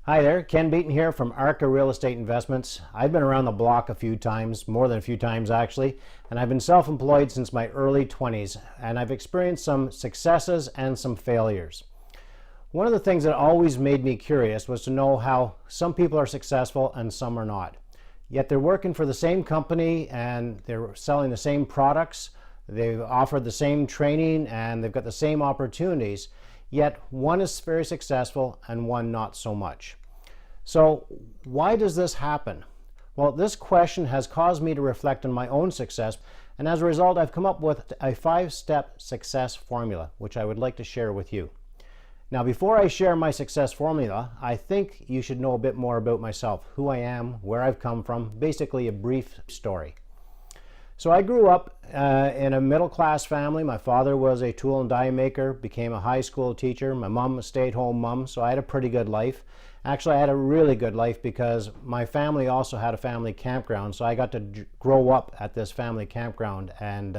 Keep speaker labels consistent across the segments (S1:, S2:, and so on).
S1: Hi there, Ken Beaton here from Arca Real Estate Investments. I've been around the block a few times, more than a few times actually, and I've been self-employed since my early 20s, and I've experienced some successes and some failures. One of the things that always made me curious was to know how some people are successful and some are not. Yet they're working for the same company and they're selling the same products, they've offered the same training, and they've got the same opportunities, yet one is very successful and one not so much. So why does this happen? Well, this question has caused me to reflect on my own success, and as a result I've come up with a 5-step success formula which I would like to share with you. Now, before I share my success formula, I think you should know a bit more about myself, who I am, where I've come from, basically a brief story. So I grew up in a middle-class family. My father was a tool and die maker, became a high school teacher. My mom, a stay-at-home mom, so I had a pretty good life. Actually, I had a really good life because my family also had a family campground, so I got to grow up at this family campground and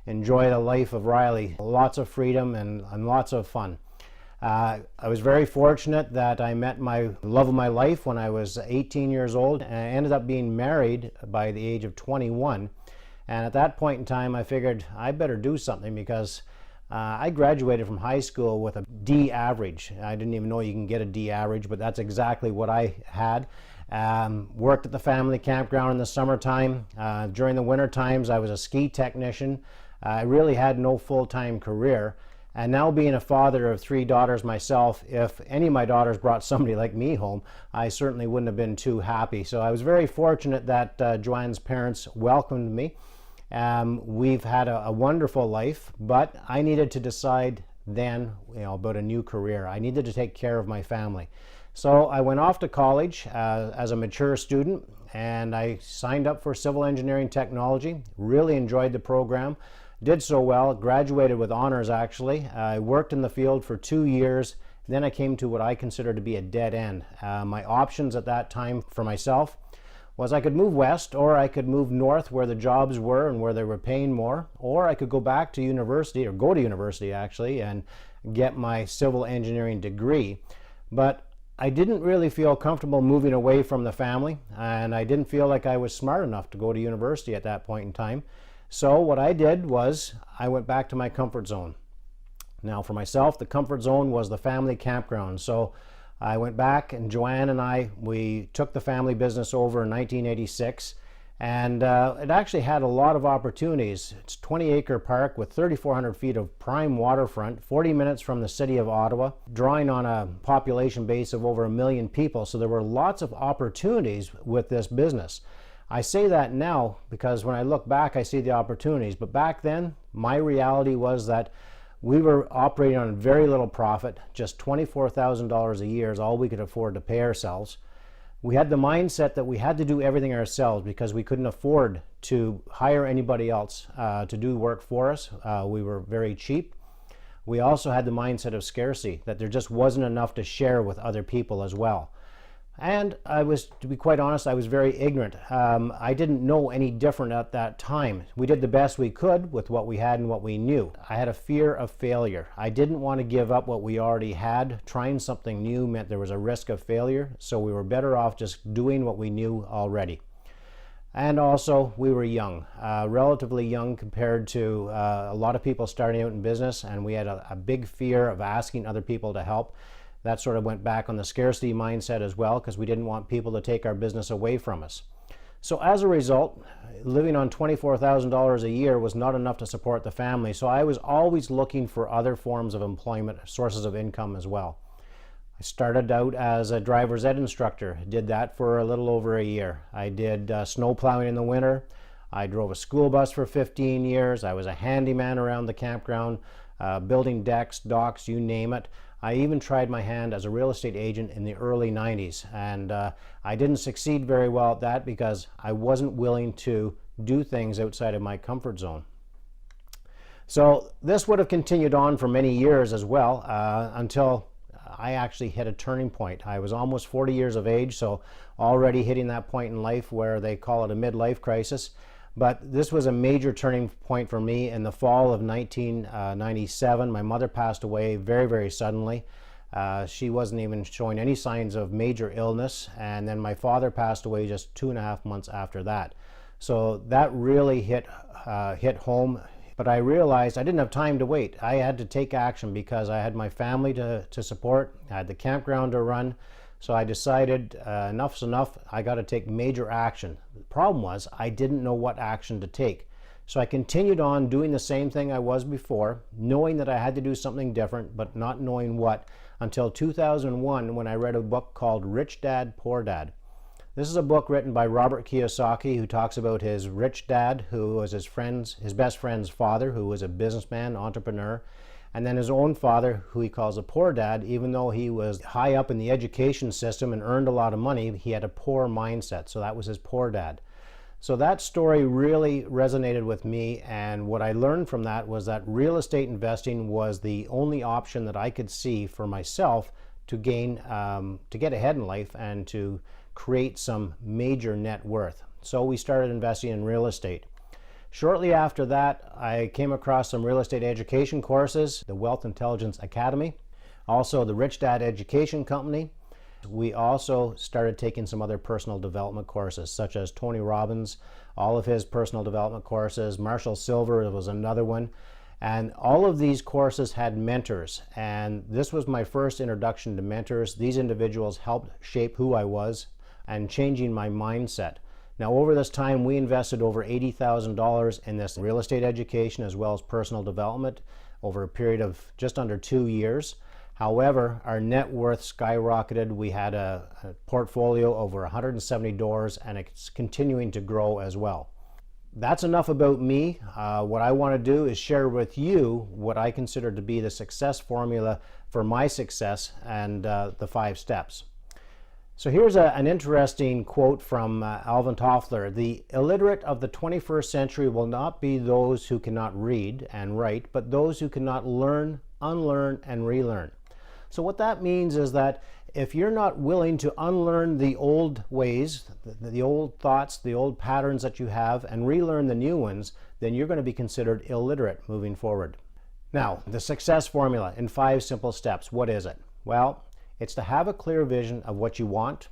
S1: enjoy the life of Riley. Lots of freedom and lots of fun. I was very fortunate that I met my love of my life when I was 18 years old, and I ended up being married by the age of 21. And at that point in time, I figured I better do something because I graduated from high school with a D average. I didn't even know you can get a D average, but that's exactly what I had. Worked at the family campground in the summertime. During the winter times, I was a ski technician. I really had no full-time career. And now, being a father of 3 daughters myself, if any of my daughters brought somebody like me home, I certainly wouldn't have been too happy. So I was very fortunate that Joanne's parents welcomed me. We've had a wonderful life, but I needed to decide then, about a new career. I needed to take care of my family. So I went off to college as a mature student, and I signed up for civil engineering technology. Really enjoyed the program. Did so well, graduated with honors actually. I worked in the field for 2 years. Then I came to what I consider to be a dead end. My options at that time for myself was I could move west, or I could move north where the jobs were and where they were paying more, or I could go back to university, or go to university actually, and get my civil engineering degree. But I didn't really feel comfortable moving away from the family, and I didn't feel like I was smart enough to go to university at that point in time. So what I did was I went back to my comfort zone. Now for myself, the comfort zone was the family campground. So I went back, and Joanne and I, we took the family business over in 1986, and it actually had a lot of opportunities. It's a 20-acre park with 3,400 feet of prime waterfront, 40 minutes from the city of Ottawa, drawing on a population base of over 1 million people. So there were lots of opportunities with this business. I say that now because when I look back, I see the opportunities. But back then, my reality was that we were operating on very little profit. Just $24,000 a year is all we could afford to pay ourselves. We had the mindset that we had to do everything ourselves because we couldn't afford to hire anybody else to do work for us. We were very cheap. We also had the mindset of scarcity, that there just wasn't enough to share with other people as well. And to be quite honest, I was very ignorant. I didn't know any different at that time. We did the best we could with what we had and what we knew. I had a fear of failure. I didn't want to give up what we already had. Trying something new meant there was a risk of failure, so we were better off just doing what we knew already. And also, we were young, relatively young compared to a lot of people starting out in business, and we had a big fear of asking other people to help. That sort of went back on the scarcity mindset as well, because we didn't want people to take our business away from us. So as a result, living on $24,000 a year was not enough to support the family. So I was always looking for other forms of employment, sources of income as well. I started out as a driver's ed instructor, did that for a little over a year. I did snow plowing in the winter. I drove a school bus for 15 years. I was a handyman around the campground, building decks, docks, you name it. I even tried my hand as a real estate agent in the early 90s, and I didn't succeed very well at that because I wasn't willing to do things outside of my comfort zone. So this would have continued on for many years as well until I actually hit a turning point. I was almost 40 years of age, so already hitting that point in life where they call it a midlife crisis. But this was a major turning point for me in the fall of 1997. My mother passed away very, very suddenly. She wasn't even showing any signs of major illness, and then my father passed away just 2.5 months after that. So that really hit home. But I realized I didn't have time to wait. I had to take action because I had my family to support. I had the campground to run. So I decided enough's enough. I got to take major action. The problem was I didn't know what action to take. So I continued on doing the same thing I was before, knowing that I had to do something different, but not knowing what, until 2001 when I read a book called Rich Dad, Poor Dad. This is a book written by Robert Kiyosaki, who talks about his rich dad, who was his best friend's father, who was a businessman, entrepreneur, and then his own father, who he calls a poor dad. Even though he was high up in the education system and earned a lot of money, he had a poor mindset, so that was his poor dad. So that story really resonated with me, and what I learned from that was that real estate investing was the only option that I could see for myself to gain, to get ahead in life and to create some major net worth. So we started investing in real estate. Shortly after that, I came across some real estate education courses, the Wealth Intelligence Academy, also the Rich Dad Education Company. We also started taking some other personal development courses, such as Tony Robbins, all of his personal development courses. Marshall Silver was another one. And all of these courses had mentors. And this was my first introduction to mentors. These individuals helped shape who I was and changing my mindset. Now, over this time, we invested over $80,000 in this real estate education as well as personal development over a period of just under 2 years. However, our net worth skyrocketed. We had a portfolio over 170 doors, and it's continuing to grow as well. That's enough about me. What I want to do is share with you what I consider to be the success formula for my success and the 5 steps. So here's an interesting quote from Alvin Toffler. The illiterate of the 21st century will not be those who cannot read and write, but those who cannot learn, unlearn, and relearn. So what that means is that if you're not willing to unlearn the old ways, the old thoughts, the old patterns that you have, and relearn the new ones, then you're going to be considered illiterate moving forward. Now, the success formula in 5 simple steps. What is it? Well, it's to have a clear vision of what you want,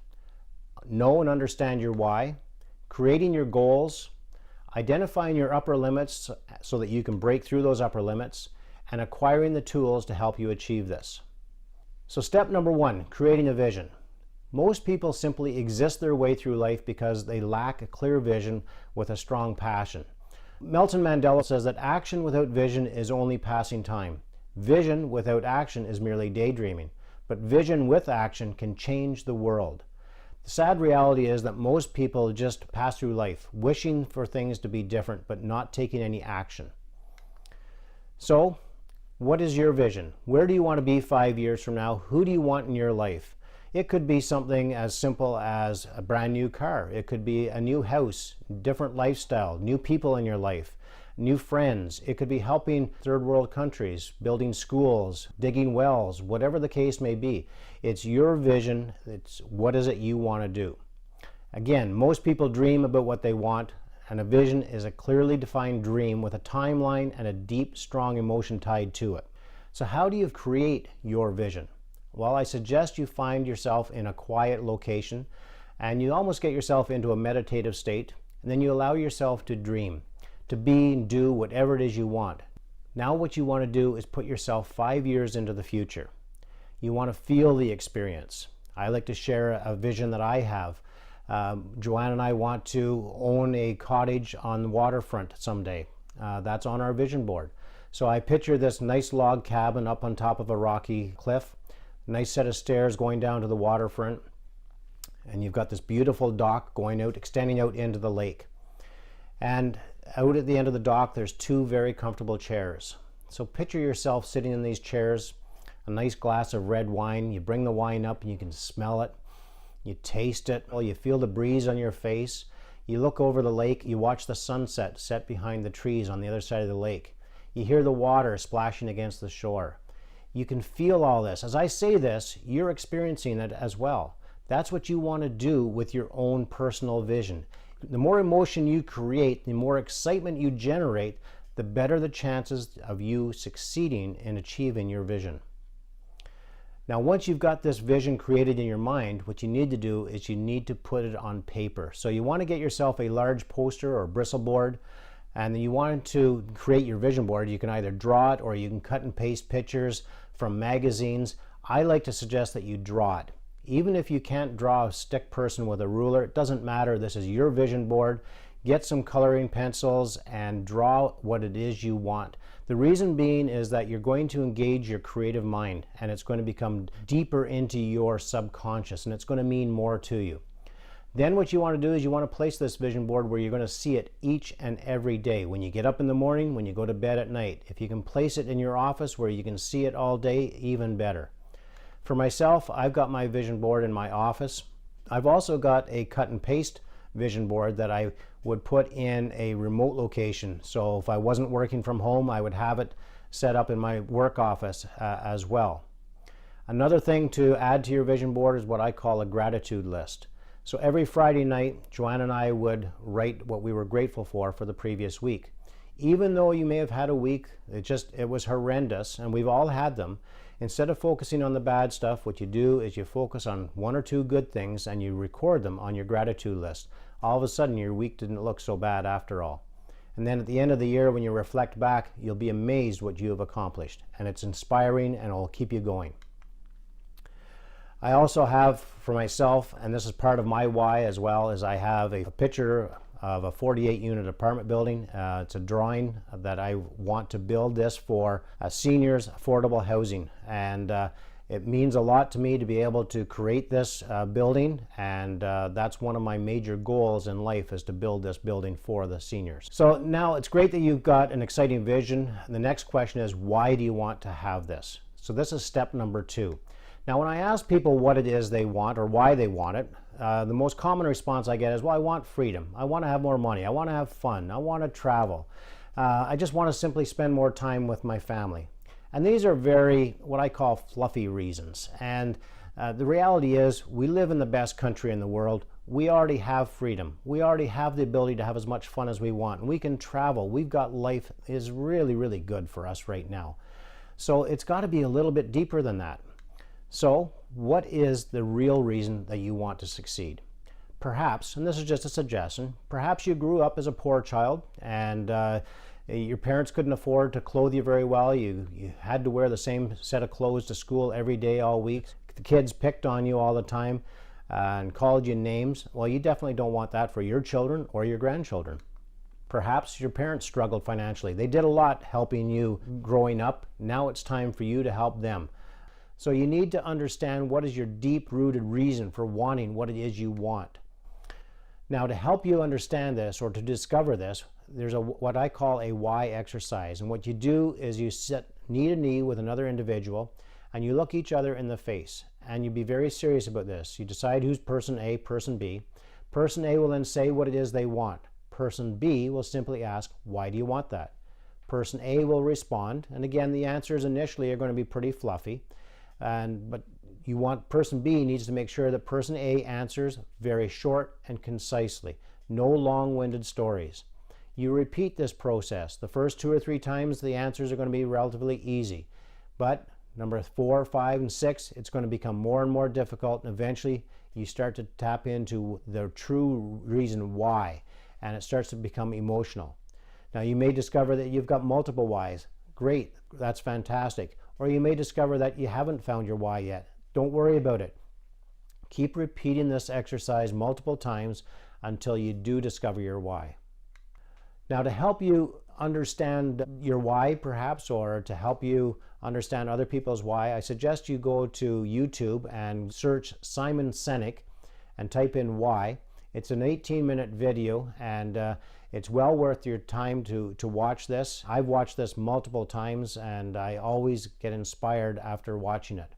S1: know and understand your why, creating your goals, identifying your upper limits so that you can break through those upper limits, and acquiring the tools to help you achieve this. So step number 1, creating a vision. Most people simply exist their way through life because they lack a clear vision with a strong passion. Nelson Mandela says that action without vision is only passing time. Vision without action is merely daydreaming. But vision with action can change the world. The sad reality is that most people just pass through life wishing for things to be different but not taking any action. So, what is your vision? Where do you want to be 5 years from now? Who do you want in your life? It could be something as simple as a brand new car. It could be a new house, different lifestyle, new people in your life, new friends. It could be helping third world countries, building schools, digging wells, whatever the case may be. It's your vision. It's what is it you want to do. Again, most people dream about what they want, and a vision is a clearly defined dream with a timeline and a deep, strong emotion tied to it. So how do you create your vision? Well, I suggest you find yourself in a quiet location and you almost get yourself into a meditative state, and then you allow yourself to dream, to be and do whatever it is you want. Now what you want to do is put yourself 5 years into the future. You want to feel the experience. I like to share a vision that I have. Joanne and I want to own a cottage on the waterfront someday. That's on our vision board. So I picture this nice log cabin up on top of a rocky cliff, nice set of stairs going down to the waterfront, and you've got this beautiful dock going out, extending out into the lake. And out at the end of the dock, there's 2 very comfortable chairs. So picture yourself sitting in these chairs, a nice glass of red wine. You bring the wine up and you can smell it. You taste it. Well, you feel the breeze on your face. You look over the lake. You watch the sunset set behind the trees on the other side of the lake. You hear the water splashing against the shore. You can feel all this. As I say this, you're experiencing it as well. That's what you want to do with your own personal vision. The more emotion you create, the more excitement you generate, the better the chances of you succeeding in achieving your vision. Now, once you've got this vision created in your mind, what you need to do is you need to put it on paper. So you want to get yourself a large poster or bristle board, and then you want to create your vision board. You can either draw it or you can cut and paste pictures from magazines. I like to suggest that you draw it. Even if you can't draw a stick person with a ruler, it doesn't matter. This is your vision board. Get some coloring pencils and draw what it is you want. The reason being is that you're going to engage your creative mind, and it's going to become deeper into your subconscious, and it's going to mean more to you. Then what you want to do is you want to place this vision board where you're going to see it each and every day. When you get up in the morning, when you go to bed at night. If you can place it in your office where you can see it all day, even better. For myself, I've got my vision board in my office. I've also got a cut and paste vision board that I would put in a remote location. So if I wasn't working from home, I would have it set up in my work office as well. Another thing to add to your vision board is what I call a gratitude list. So every Friday night, Joanne and I would write what we were grateful for the previous week. Even though you may have had a week, it was horrendous, and we've all had them. Instead of focusing on the bad stuff, what you do is you focus on one or two good things and you record them on your gratitude list. All of a sudden, your week didn't look so bad after all. And then at the end of the year, when you reflect back, you'll be amazed what you have accomplished. And it's inspiring and it'll keep you going. I also have for myself, and this is part of my why as well, is I have a picture of a 48-unit apartment building. It's a drawing that I want to build this for seniors' affordable housing. And it means a lot to me to be able to create this building, and that's one of my major goals in life, is to build this building for the seniors. So now it's great that you've got an exciting vision. The next question is, why do you want to have this? So this is step number 2. Now, when I ask people what it is they want or why they want it, the most common response I get is, well, I want freedom. I want to have more money. I want to have fun. I want to travel. I just want to simply spend more time with my family. And these are very, what I call, fluffy reasons. And the reality is, we live in the best country in the world. We already have freedom. We already have the ability to have as much fun as we want. And we can travel. We've got life is really, really good for us right now. So it's got to be a little bit deeper than that. So what is the real reason that you want to succeed? Perhaps, and this is just a suggestion, perhaps you grew up as a poor child and your parents couldn't afford to clothe you very well. You had to wear the same set of clothes to school every day, all week. The kids picked on you all the time and called you names. Well, you definitely don't want that for your children or your grandchildren. Perhaps your parents struggled financially. They did a lot helping you growing up. Now it's time for you to help them. So you need to understand what is your deep-rooted reason for wanting what it is you want. Now, to help you understand this or to discover this, there's what I call a why exercise. And what you do is you sit knee to knee with another individual and you look each other in the face. And you be very serious about this. You decide who's person A, person B. Person A will then say what it is they want. Person B will simply ask, why do you want that? Person A will respond. And again, the answers initially are going to be pretty fluffy. But you want person B needs to make sure that person A answers very short and concisely. No long-winded stories. You repeat this process. The first 2 or 3 times the answers are going to be relatively easy. But number 4, 5, and 6, it's going to become more and more difficult, and eventually you start to tap into the true reason why, and it starts to become emotional. Now, you may discover that you've got multiple whys. Great, that's fantastic. Or you may discover that you haven't found your why yet. Don't worry about it. Keep repeating this exercise multiple times until you do discover your why. Now, to help you understand your why, perhaps, or to help you understand other people's why, I suggest you go to YouTube and search Simon Sinek and type in why. It's an 18-minute video, and it's well worth your time to watch this. I've watched this multiple times, and I always get inspired after watching it.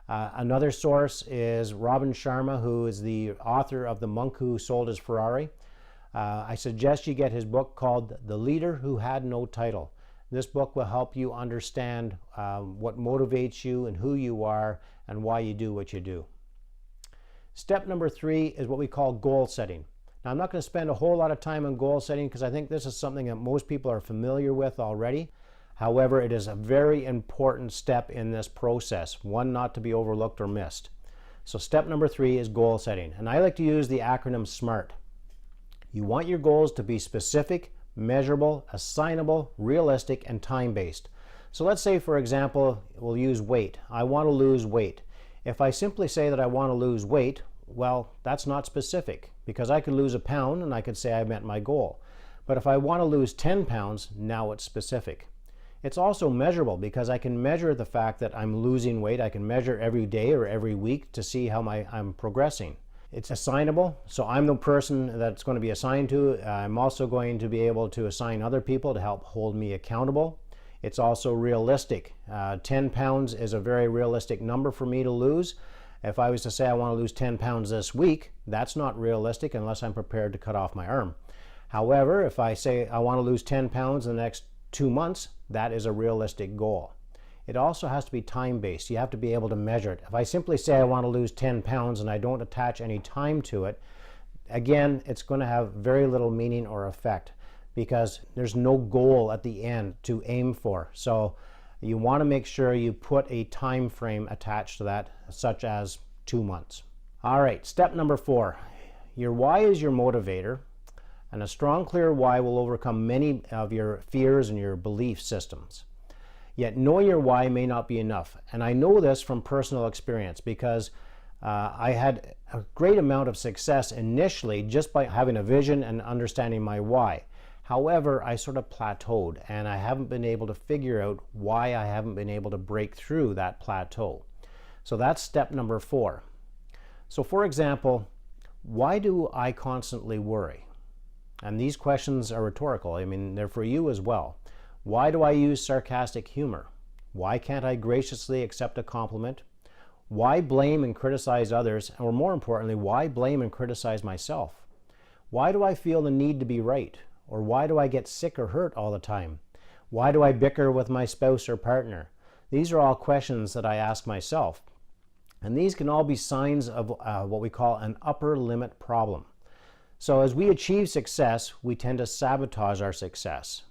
S1: Another source is Robin Sharma, who is the author of The Monk Who Sold His Ferrari. I suggest you get his book called The Leader Who Had No Title. This book will help you understand what motivates you and who you are and why you do what you do. Step number 3 is what we call goal setting. Now, I'm not going to spend a whole lot of time on goal setting because I think this is something that most people are familiar with already. However, it is a very important step in this process, one not to be overlooked or missed. So step number 3 is goal setting, and I like to use the acronym SMART. You want your goals to be specific, measurable, assignable, realistic, and time-based. So let's say, for example, we'll use weight. I want to lose weight. If I simply say that I want to lose weight, well, that's not specific, because I could lose a pound and I could say I met my goal. But if I want to lose 10 pounds, now it's specific. It's also measurable, because I can measure the fact that I'm losing weight. I can measure every day or every week to see how I'm progressing. It's assignable, so I'm the person that's going to be assigned to. I'm also going to be able to assign other people to help hold me accountable. It's also realistic. 10 pounds is a very realistic number for me to lose. If I was to say I want to lose 10 pounds this week, that's not realistic unless I'm prepared to cut off my arm. However, if I say I want to lose 10 pounds in the next 2 months, that is a realistic goal. It also has to be time-based. You have to be able to measure it. If I simply say I want to lose 10 pounds and I don't attach any time to it, again, it's going to have very little meaning or effect, because there's no goal at the end to aim for. So you want to make sure you put a time frame attached to that, such as 2 months. All right, step number 4. Your why is your motivator, and a strong, clear why will overcome many of your fears and your belief systems. Yet knowing your why may not be enough. And I know this from personal experience, because I had a great amount of success initially just by having a vision and understanding my why. However, I sort of plateaued, and I haven't been able to figure out why I haven't been able to break through that plateau. So that's step number 4. So for example, why do I constantly worry? And these questions are rhetorical. I mean, they're for you as well. Why do I use sarcastic humor? Why can't I graciously accept a compliment? Why blame and criticize others? Or more importantly, why blame and criticize myself? Why do I feel the need to be right? Or why do I get sick or hurt all the time? Why do I bicker with my spouse or partner? These are all questions that I ask myself. And these can all be signs of what we call an upper limit problem. So as we achieve success, we tend to sabotage our success.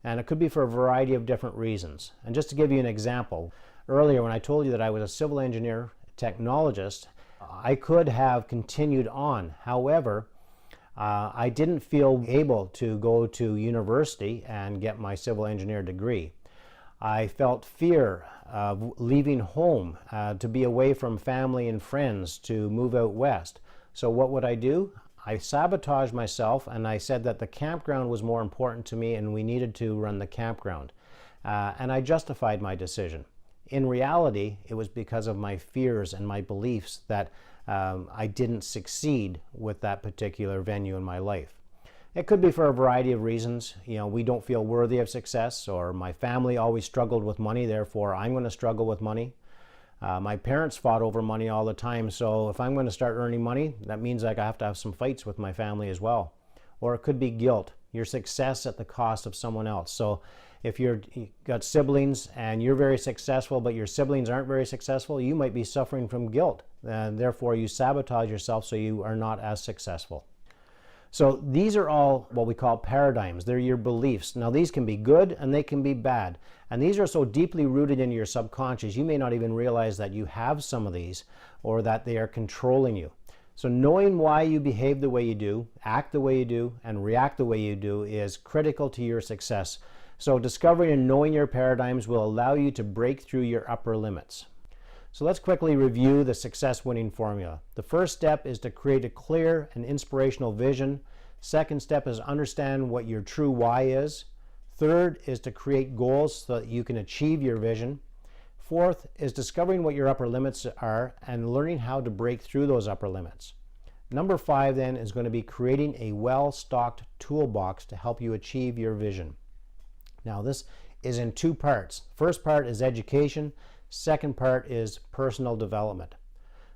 S1: And it could be for a variety of different reasons. And just to give you an example, earlier when I told you that I was a civil engineer technologist, I could have continued on. However, I didn't feel able to go to university and get my civil engineer degree. I felt fear of leaving home, to be away from family and friends, to move out west. So what would I do? I sabotaged myself, and I said that the campground was more important to me and we needed to run the campground. And I justified my decision. In reality, it was because of my fears and my beliefs that I didn't succeed with that particular venue in my life. It could be for a variety of reasons. You know, we don't feel worthy of success, or my family always struggled with money, therefore I'm going to struggle with money. My parents fought over money all the time, so if I'm going to start earning money, that means like I have to have some fights with my family as well. Or it could be guilt, your success at the cost of someone else. So if you've got siblings and you're very successful, but your siblings aren't very successful, you might be suffering from guilt, and therefore you sabotage yourself so you are not as successful. So these are all what we call paradigms. They're your beliefs. Now these can be good and they can be bad. And these are so deeply rooted in your subconscious, you may not even realize that you have some of these or that they are controlling you. So knowing why you behave the way you do, act the way you do, and react the way you do is critical to your success. So discovering and knowing your paradigms will allow you to break through your upper limits. So let's quickly review the success winning formula. The first step is to create a clear and inspirational vision. Second step is understand what your true why is. Third is to create goals so that you can achieve your vision. Fourth is discovering what your upper limits are and learning how to break through those upper limits. Number 5 then is going to be creating a well-stocked toolbox to help you achieve your vision. Now this is in 2 parts. First part is education. Second part is personal development.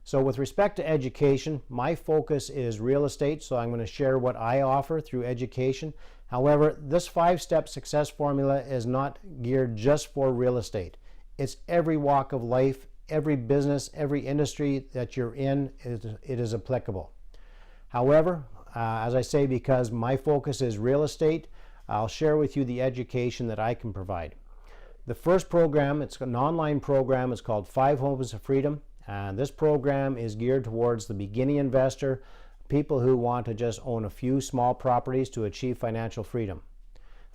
S1: So with respect to education, my focus is real estate, so I'm going to share what I offer through education. However, this 5-step success formula is not geared just for real estate. It's every walk of life, every business, every industry that you're in, it is applicable. However, as I say, because my focus is real estate, I'll share with you the education that I can provide. The first program, it's an online program, it's called 5 Homes of Freedom. And this program is geared towards the beginning investor, people who want to just own a few small properties to achieve financial freedom.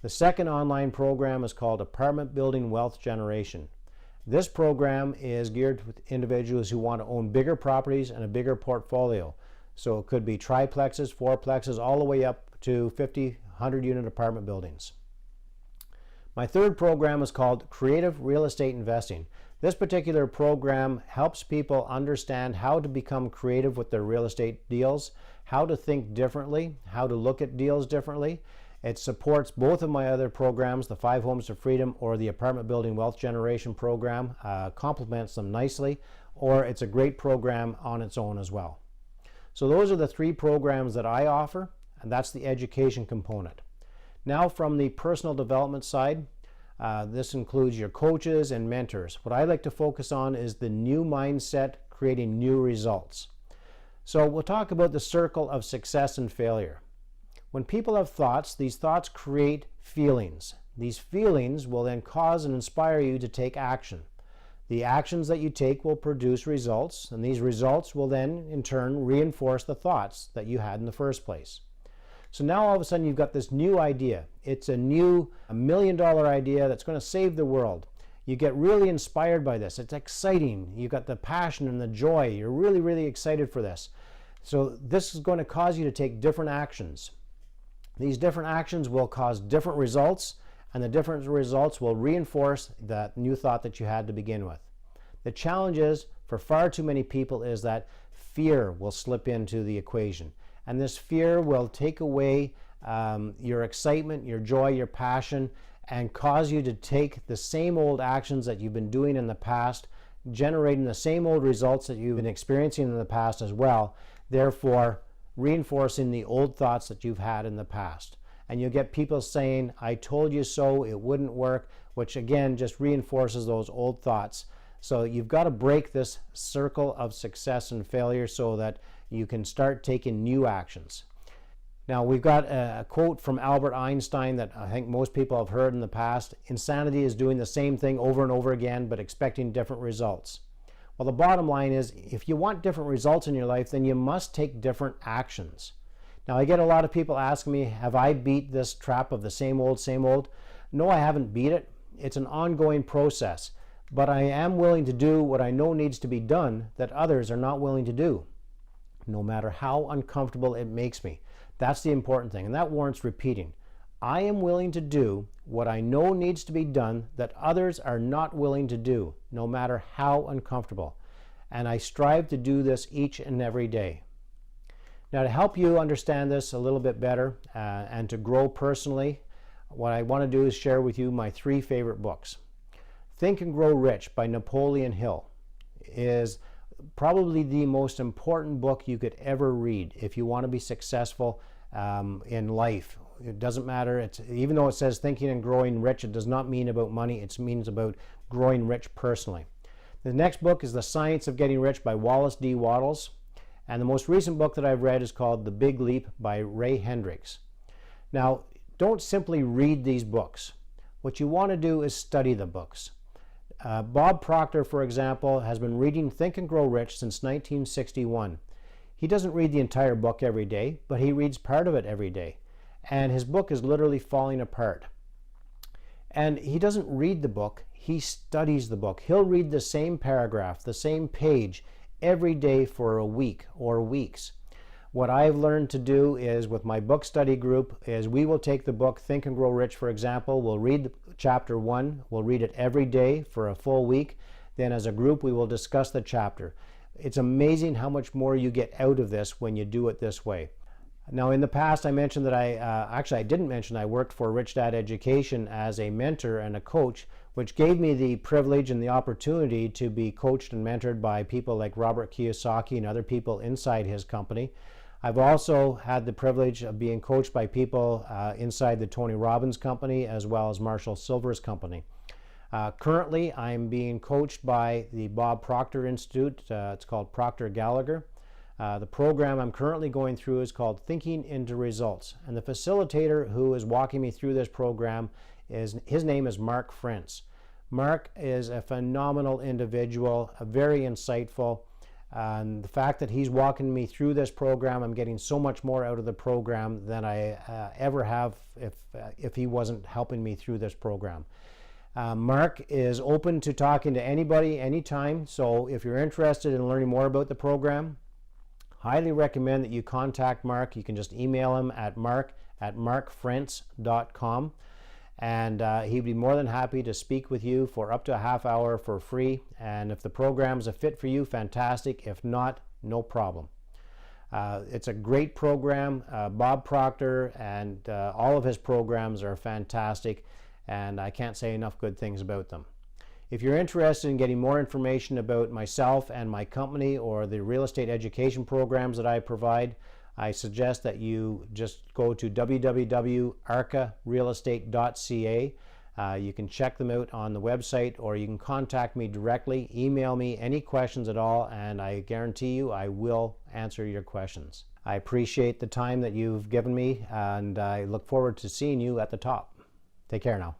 S1: The second online program is called Apartment Building Wealth Generation. This program is geared to individuals who want to own bigger properties and a bigger portfolio. So it could be triplexes, fourplexes, all the way up to 50, 100 unit apartment buildings. My third program is called Creative Real Estate Investing. This particular program helps people understand how to become creative with their real estate deals, how to think differently, how to look at deals differently. It supports both of my other programs, the 5 Homes of Freedom or the Apartment Building Wealth Generation program, complements them nicely, or it's a great program on its own as well. So those are the 3 programs that I offer, and that's the education component. Now from the personal development side, this includes your coaches and mentors. What I like to focus on is the new mindset, creating new results. So we'll talk about the circle of success and failure. When people have thoughts, these thoughts create feelings. These feelings will then cause and inspire you to take action. The actions that you take will produce results, and these results will then in turn reinforce the thoughts that you had in the first place. So now all of a sudden you've got this new idea. It's a new $1 million idea that's going to save the world. You get really inspired by this. It's exciting. You've got the passion and the joy. You're really, really excited for this. So this is going to cause you to take different actions. These different actions will cause different results, and the different results will reinforce that new thought that you had to begin with. The challenge is, for far too many people, is that fear will slip into the equation. And this fear will take away your excitement, your joy, your passion, and cause you to take the same old actions that you've been doing in the past, generating the same old results that you've been experiencing in the past as well, therefore reinforcing the old thoughts that you've had in the past. And you'll get people saying, "I told you so, it wouldn't work," which again just reinforces those old thoughts. So you've got to break this circle of success and failure so that you can start taking new actions. Now we've got a quote from Albert Einstein that I think most people have heard in the past. Insanity is doing the same thing over and over again but expecting different results. Well, the bottom line is, if you want different results in your life, then you must take different actions. Now I get a lot of people asking me, have I beat this trap of the same old, same old? No, I haven't beat it. It's an ongoing process. But I am willing to do what I know needs to be done that others are not willing to do, no matter how uncomfortable it makes me. That's the important thing, and that warrants repeating. I am willing to do what I know needs to be done that others are not willing to do, no matter how uncomfortable. And I strive to do this each and every day. Now, to help you understand this a little bit better and to grow personally, what I want to do is share with you my 3 favorite books. Think and Grow Rich by Napoleon Hill is probably the most important book you could ever read if you want to be successful in life. It doesn't matter, even though it says thinking and growing rich, it does not mean about money, it means about growing rich personally. The next book is The Science of Getting Rich by Wallace D. Wattles, and the most recent book that I've read is called The Big Leap by Ray Hendricks. Now, don't simply read these books. What you want to do is study the books. Bob Proctor, for example, has been reading Think and Grow Rich since 1961. He doesn't read the entire book every day, but he reads part of it every day. And his book is literally falling apart. And he doesn't read the book, he studies the book. He'll read the same paragraph, the same page, every day for a week or weeks. What I've learned to do is, with my book study group, is we will take the book Think and Grow Rich, for example. We'll read chapter 1. We'll read it every day for a full week. Then as a group, we will discuss the chapter. It's amazing how much more you get out of this when you do it this way. Now, in the past, I mentioned that I didn't mention I worked for Rich Dad Education as a mentor and a coach, which gave me the privilege and the opportunity to be coached and mentored by people like Robert Kiyosaki and other people inside his company. I've also had the privilege of being coached by people inside the Tony Robbins company as well as Marshall Silver's company. Currently, I'm being coached by the Bob Proctor Institute. It's called Proctor Gallagher. The program I'm currently going through is called Thinking into Results. And the facilitator who is walking me through this program, his name is Mark Frentz. Mark is a phenomenal individual, very insightful. And the fact that he's walking me through this program, I'm getting so much more out of the program than I ever have if he wasn't helping me through this program. Mark is open to talking to anybody, anytime. So if you're interested in learning more about the program, highly recommend that you contact Mark. You can just email him at mark@markfrentz.com. And he'd be more than happy to speak with you for up to a half hour for free. And if the program's a fit for you, fantastic. If not, no problem. It's a great program. Bob Proctor and all of his programs are fantastic, and I can't say enough good things about them. If you're interested in getting more information about myself and my company or the real estate education programs that I provide, I suggest that you just go to www.arcarealestate.ca. You can check them out on the website, or you can contact me directly, email me any questions at all, and I guarantee you I will answer your questions. I appreciate the time that you've given me, and I look forward to seeing you at the top. Take care now.